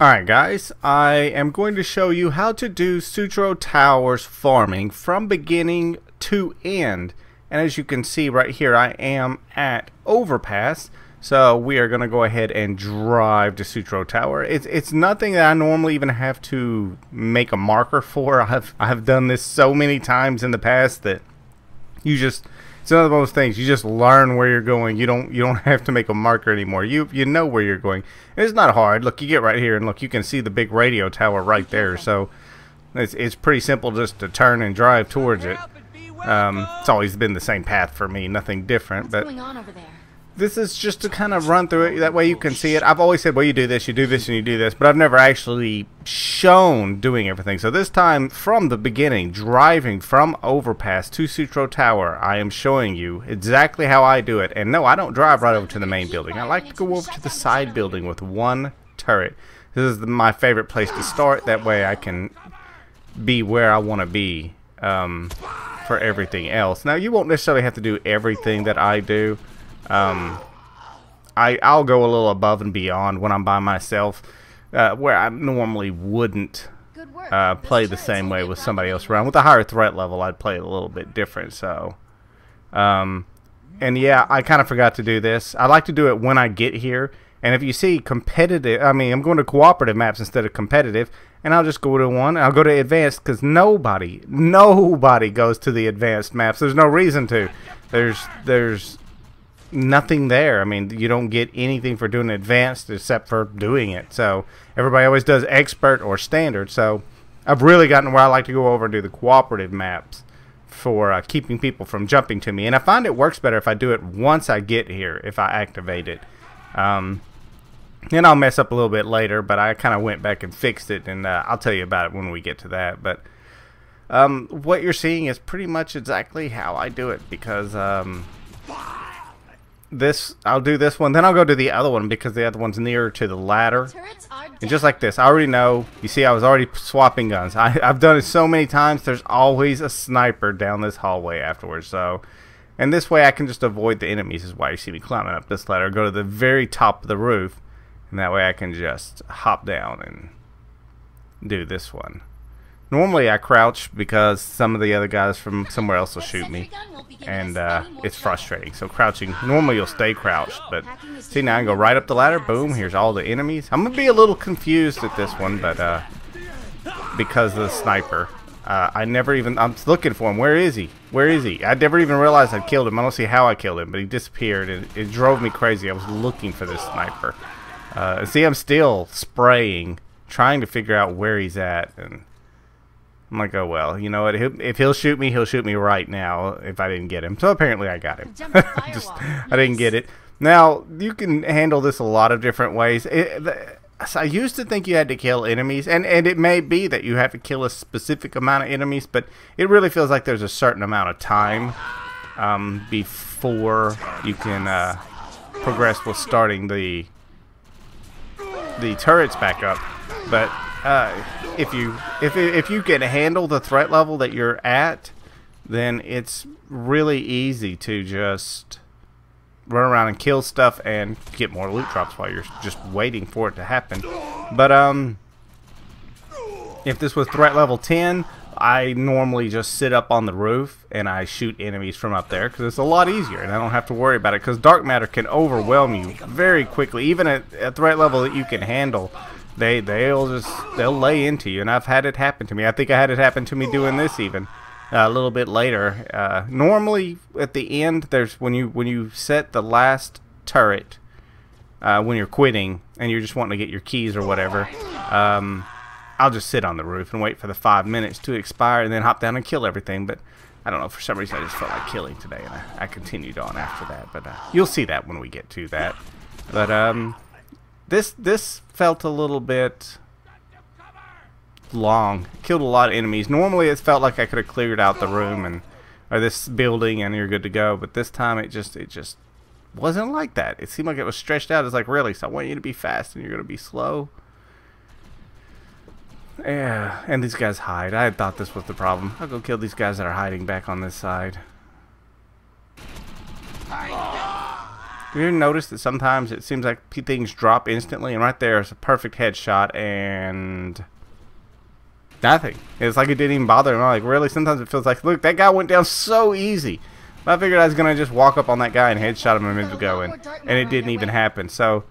Alright guys, I am going to show you how to do Sutro Towers farming from beginning to end. And as you can see right here, I am at Overpass. So we are going to go ahead and drive to Sutro Tower. It's nothing that I normally even have to make a marker for. I've done this so many times in the past that it's one of those things. You just learn where you're going. You don't have to make a marker anymore. You know where you're going. And it's not hard. Look, you get right here and look, you can see the big radio tower right there. So it's pretty simple just to turn and drive towards it. It's always been the same path for me, nothing different. But What's going on over there? this is just to kind of run through it. That way you can see it. I've always said, well, you do this, and you do this. But I've never actually shown doing everything. So this time, from the beginning, driving from Overpass to Sutro Tower, I am showing you exactly how I do it. And no, I don't drive right over to the main building. I like to go over to the side building with one turret. This is my favorite place to start. That way I can be where I want to be for everything else. Now, you won't necessarily have to do everything that I do. I'll go a little above and beyond when I'm by myself, where I normally wouldn't play the same way with somebody else around. With a higher threat level, I'd play it a little bit different. So, and yeah, I kind of forgot to do this. I like to do it when I get here. And if you see competitive, I'm going to cooperative maps instead of competitive, and I'll just go to one. I'll go to advanced because nobody goes to the advanced maps. There's no reason to. There's nothing there. I mean, you don't get anything for doing advanced except for doing it. So everybody always does expert or standard. So I've really gotten where I like to go over and do the cooperative maps for keeping people from jumping to me. And I find it works better if I do it once I get here, if I activate it. And I'll mess up a little bit later, but I kind of went back and fixed it, and I'll tell you about it when we get to that. But what you're seeing is pretty much exactly how I do it, because I'll do this one, then I'll go to the other one because the other one's nearer to the ladder. And just like this, I already know. You see, I was already swapping guns. I've done it so many times. There's always a sniper down this hallway afterwards. So, and this way I can just avoid the enemies. Is why you see me climbing up this ladder. Go to the very top of the roof, and that way I can just hop down and do this one. Normally I crouch because some of the other guys from somewhere else will shoot me, and it's frustrating. So crouching, normally you'll stay crouched, but see, now I can go right up the ladder, boom, here's all the enemies. I'm going to be a little confused at this one, but because of the sniper. I'm looking for him. Where is he? Where is he? I never even realized I'd killed him. I don't see how I killed him, but he disappeared, and it drove me crazy. I was looking for this sniper. See, I'm still spraying, trying to figure out where he's at, and I'm like, oh well, you know what? If he'll shoot me right now if I didn't get him. So apparently I got him. I didn't get it. Now, you can handle this a lot of different ways. I used to think you had to kill enemies, and it may be that you have to kill a specific amount of enemies, but it really feels like there's a certain amount of time before you can progress with starting the turrets back up. But if you can handle the threat level that you're at, then it's really easy to just run around and kill stuff and get more loot drops while you're just waiting for it to happen. But if this was threat level 10, I normally just sit up on the roof and I shoot enemies from up there because it's a lot easier and I don't have to worry about it, because dark matter can overwhelm you very quickly. Even at a threat level that you can handle, they'll lay into you, and I've had it happen to me. I think I had it happen to me doing this even a little bit later. Normally at the end, there's when you set the last turret, when you're quitting and you're just wanting to get your keys or whatever, I'll just sit on the roof and wait for the 5 minutes to expire and then hop down and kill everything. But I don't know, for some reason I just felt like killing today, and I continued on after that. But you'll see that when we get to that. But this felt a little bit long. Killed a lot of enemies. Normally it felt like I could have cleared out the room or this building and you're good to go, but this time it just wasn't like that. It seemed like it was stretched out. It's like, really, so I want you to be fast and you're gonna be slow? Yeah, and these guys hide. I had thought this was the problem. I'll go kill these guys that are hiding back on this side. You notice that sometimes it seems like things drop instantly, and right there is a perfect headshot, and nothing. It's like it didn't even bother him. I'm like, really? Sometimes it feels like, look, that guy went down so easy. I figured I was going to just walk up on that guy and headshot him a minute ago, and it didn't even happen. So,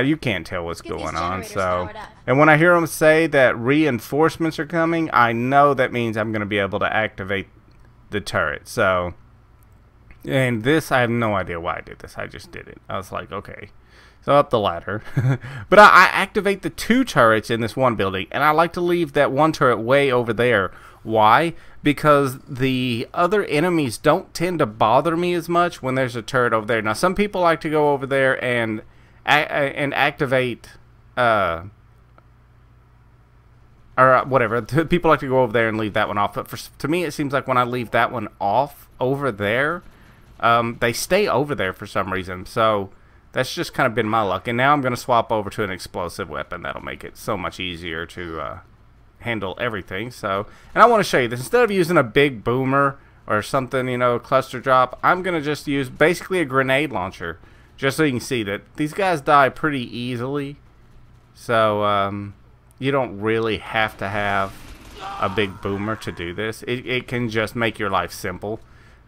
you can't tell what's going on. So, and when I hear them say that reinforcements are coming, I know that means I'm going to be able to activate the turret. So, and this, I have no idea why I did this. I just did it. I was like, okay. So up the ladder. But I activate the 2 turrets in this one building, and I like to leave that 1 turret way over there. Why? Because the other enemies don't tend to bother me as much when there's a turret over there. Now, some people like to go over there and activate, or whatever. People like to go over there and leave that one off. But to me, it seems like when I leave that one off over there, they stay over there for some reason. So that's just kind of been my luck. And now I'm going to swap over to an explosive weapon. That'll make it so much easier to handle everything. So, and I want to show you this. Instead of using a big boomer or something, you know, cluster drop, I'm going to just use basically a grenade launcher. Just so you can see that these guys die pretty easily. So, you don't really have to have a big boomer to do this. It can just make your life simple.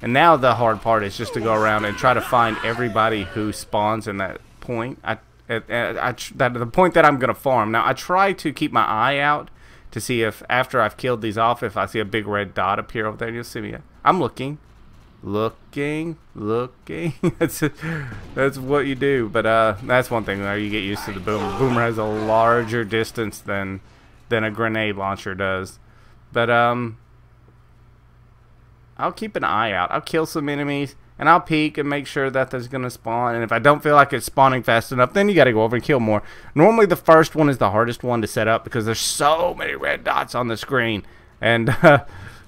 And now the hard part is just to go around and try to find everybody who spawns in that point. The point that I'm going to farm. Now, I try to keep my eye out to see if, after I've killed these off, if I see a big red dot appear over there. You'll see me. I'm looking. Looking. That's what you do. But that's one thing there. You get used to the boomer. Boomer has a larger distance than a grenade launcher does. But I'll keep an eye out. I'll kill some enemies, and I'll peek and make sure that there's going to spawn. And if I don't feel like it's spawning fast enough, then you got to go over and kill more. Normally, the first one is the hardest one to set up because there's so many red dots on the screen. And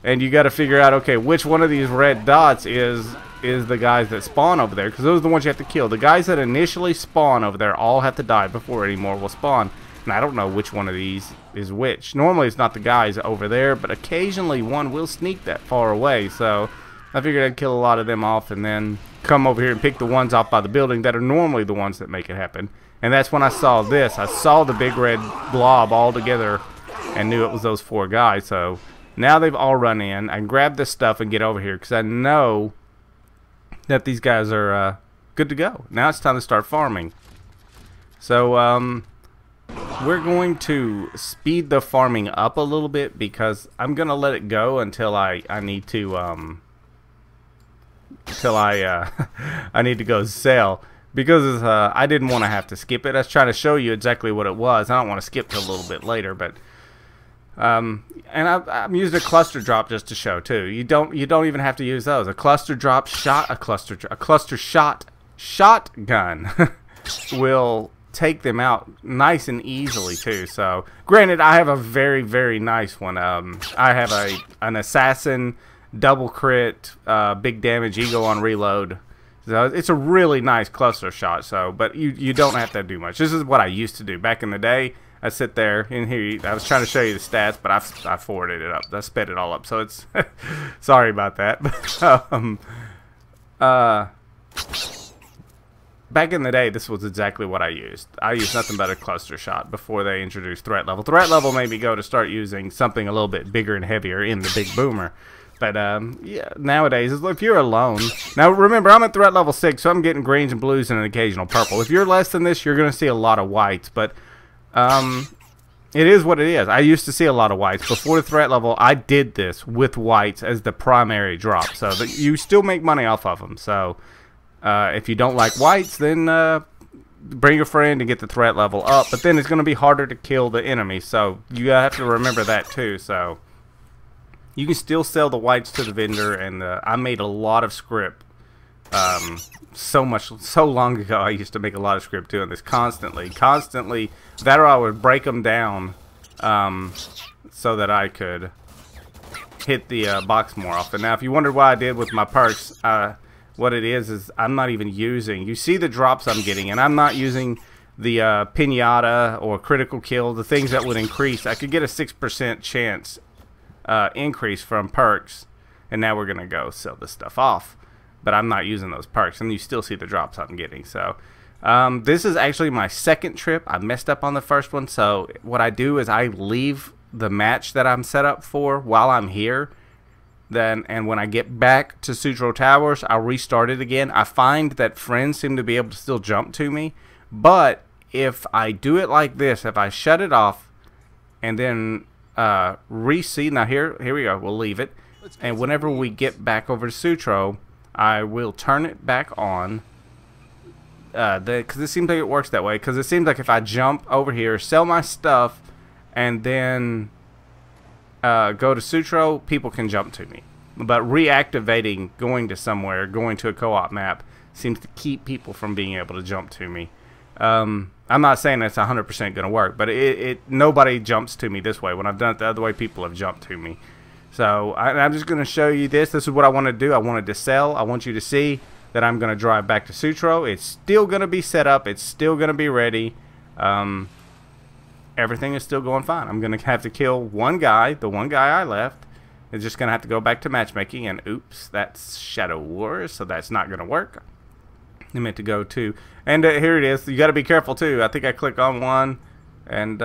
and you got to figure out, okay, which one of these red dots is the guys that spawn over there, because those are the ones you have to kill. The guys that initially spawn over there all have to die before any more will spawn. And I don't know which one of these is which. Normally it's not the guys over there, but occasionally one will sneak that far away. So I figured I'd kill a lot of them off and then come over here and pick the ones off by the building that are normally the ones that make it happen. And that's when I saw this. I saw the big red blob all together and knew it was those 4 guys. So now they've all run in. I can grab this stuff and get over here because I know that these guys are good to go. Now it's time to start farming. So we're going to speed the farming up a little bit because I'm going to let it go until I need to I need to go sell, because I didn't want to have to skip it. I was trying to show you exactly what it was. I don't want to skip to a little bit later, but and I'm using a cluster drop just to show too. You don't even have to use those. A cluster drop shot, a cluster shot shotgun will take them out nice and easily too. So granted, I have a very, very nice one. I have an assassin double crit big damage ego on reload. So it's a really nice cluster shot. So but you don't have to do much. This is what I used to do back in the day. I sit there in here. I was trying to show you the stats, but I forwarded it up. I sped it all up. So it's sorry about that. Back in the day, this was exactly what I used. I used nothing but a cluster shot before they introduced threat level. Threat level made me go to start using something a little bit bigger and heavier in the big boomer. But yeah, nowadays, if you're alone, now remember, I'm at threat level 6, so I'm getting greens and blues and an occasional purple. If you're less than this, you're going to see a lot of whites. But it is what it is. I used to see a lot of whites before the threat level. I did this with whites as the primary drop, so that you still make money off of them. So if you don't like whites, then bring a friend and get the threat level up. But then it's going to be harder to kill the enemy, so you have to remember that too. So you can still sell the whites to the vendor, and I made a lot of script. So long ago, I used to make a lot of script doing this constantly. That or I would break them down so that I could hit the box more often. Now, if you wondered what I did with my perks, what it is I'm not even using. You see the drops I'm getting, and I'm not using the pinata or critical kill, the things that would increase. I could get a 6% chance increase from perks, and now we're gonna go sell this stuff off. but I'm not using those perks, and you still see the drops I'm getting. So this is actually my second trip. I messed up on the first one, so what I do is I leave the match that I'm set up for while I'm here. And when I get back to Sutro Towers, I'll restart it again. I find that friends seem to be able to still jump to me, but if I do it like this, if I shut it off and then reseed, now here we go, we'll leave it, and whenever we get back over to Sutro, I will turn it back on, because it seems like it works that way, because it seems like if I jump over here, sell my stuff, and then go to Sutro, people can jump to me. But reactivating, going to somewhere, going to a co-op map, seems to keep people from being able to jump to me. I'm not saying that's 100% going to work, but nobody jumps to me this way. When I've done it the other way, people have jumped to me. So I'm just going to show you this. This is what I want to do. I wanted to sell. I want you to see that I'm going to drive back to Sutro. It's still going to be set up. It's still going to be ready. Everything is still going fine. I'm going to have to kill one guy, the one guy I left. It's just going to have to go back to matchmaking, and oops, that's Shadow Wars, so that's not going to work. I meant to go to, and here it is. You got to be careful too. I think I clicked on one, and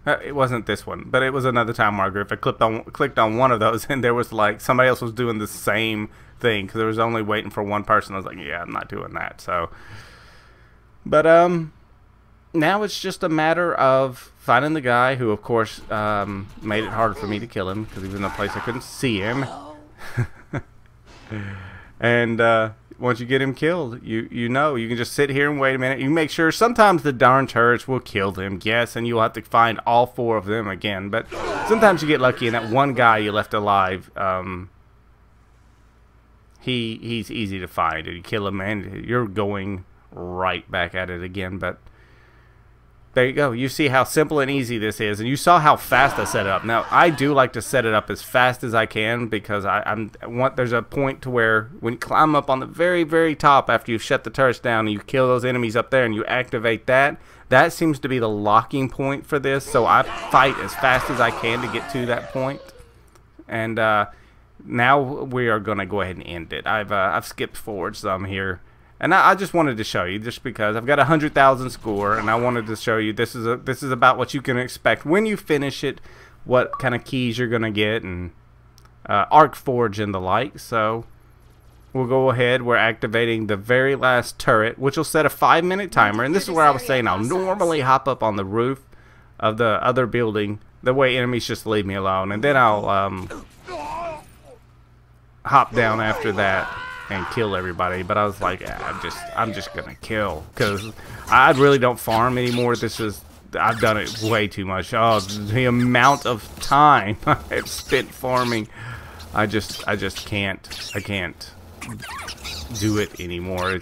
it wasn't this one, but it was another time where I clicked on one of those, and there was like somebody else was doing the same thing, because there was only waiting for one person. I was like, yeah, I'm not doing that. So, but now it's just a matter of finding the guy who, of course, made it harder for me to kill him, because he was in a place I couldn't see him. And once you get him killed, you know, you can just sit here and wait a minute. You make sure. Sometimes the darn turrets will kill them, yes, and you'll have to find all 4 of them again. But sometimes you get lucky, and that one guy you left alive, he's easy to find. And you kill him, and you're going right back at it again. But there you go. You see how simple and easy this is, and you saw how fast I set it up. Now, I do like to set it up as fast as I can, because there's a point to where when you climb up on the very, very top after you've shut the turrets down and you kill those enemies up there and you activate that, that seems to be the locking point for this. So I fight as fast as I can to get to that point. And now we are going to go ahead and end it. I've skipped forward some here. And I just wanted to show you, just because I've got 100,000 score, and I wanted to show you this is about what you can expect when you finish it, what kind of keys you're gonna get, and Arc Forge and the like. So we'll go ahead. We're activating the very last turret, which will set a 5-minute timer. And this is where I was saying I'll normally hop up on the roof of the other building. The way enemies just leave me alone, and then I'll hop down after that and kill everybody. But I was like, yeah, I'm just gonna kill, because I really don't farm anymore. I've done it way too much. Oh, the amount of time I've spent farming, I just can't. I can't do it anymore.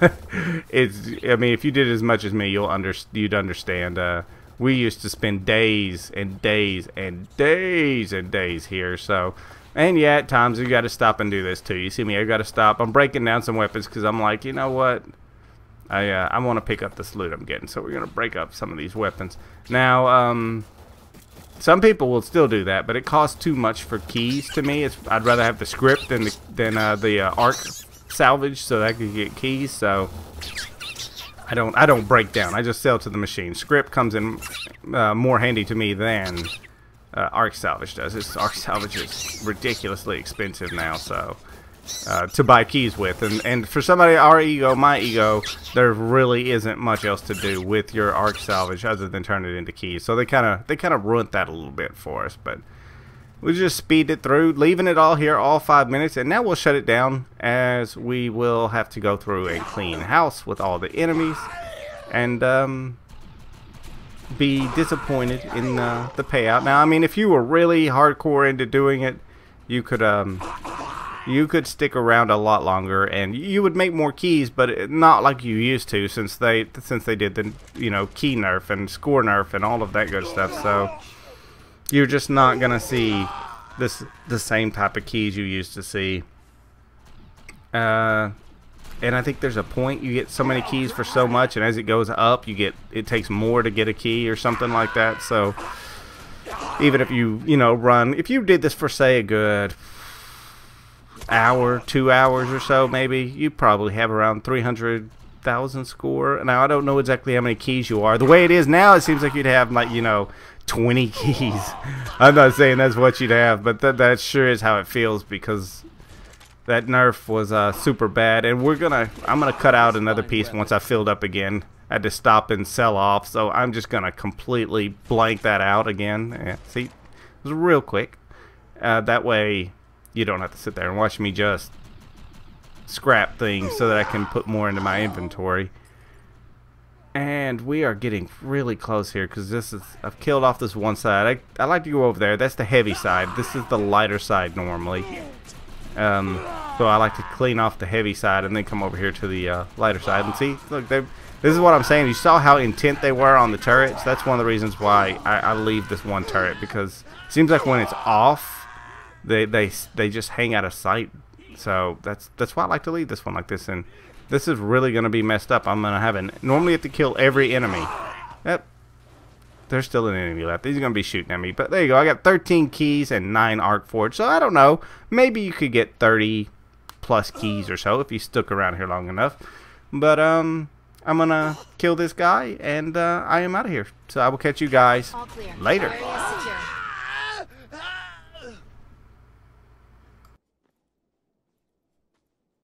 I mean, if you did as much as me, you'd understand. We used to spend days and days and days and days here. So. And yeah, at times you got to stop and do this too. You see me, I got to stop. I'm breaking down some weapons because I'm like, you know what? I want to pick up this loot I'm getting, so we're gonna break up some of these weapons. Now, some people will still do that, but it costs too much for keys to me. I'd rather have the script than the arc salvage, so that I could get keys. So I don't break down. I just sell to the machine. Script comes in more handy to me than Arc Salvage does. Arc Salvage is ridiculously expensive now, so to buy keys with, and for somebody my ego, there really isn't much else to do with your Arc Salvage other than turn it into keys. So they kind of ruined that a little bit for us, but we just speed it through, leaving it all here, all 5 minutes, and now we'll shut it down, as we will have to go through a clean house with all the enemies, and be disappointed in the payout. Now, I mean, if you were really hardcore into doing it, you could stick around a lot longer, and you would make more keys, but not like you used to, since they did the key nerf and score nerf and all of that good stuff. So you're just not gonna see the same type of keys you used to see. And I think there's a point you get so many keys for so much, and as it goes up, it takes more to get a key or something like that. So even if you if you did this for, say, a good hour, 2 hours or so maybe, you probably have around 300,000 score. Now I don't know exactly how many keys you are. The way it is now, it seems like you'd have like, you know, 20 keys. I'm not saying that's what you'd have, but that sure is how it feels, because that nerf was super bad. And I'm gonna cut out another piece once I filled up again. I had to stop and sell off, so I'm just gonna completely blank that out again. Yeah, see, it was real quick. That way you don't have to sit there and watch me just scrap things so that I can put more into my inventory. And we are getting really close here, because I've killed off this one side. I like to go over there. That's the heavy side. This is the lighter side normally. So I like to clean off the heavy side and then come over here to the lighter side. And see, look, this is what I'm saying. You saw how intent they were on the turrets. That's one of the reasons why I leave this one turret, because it seems like when it's off, they just hang out of sight. So that's why I like to leave this one like this. And this is really going to be messed up. I'm going to normally have to kill every enemy. Yep. There's still an enemy left. He's going to be shooting at me. But there you go. I got 13 keys and 9 arc forged. So I don't know. Maybe you could get 30 plus keys or so if you stuck around here long enough. But I'm going to kill this guy, and I am out of here. So I will catch you guys later.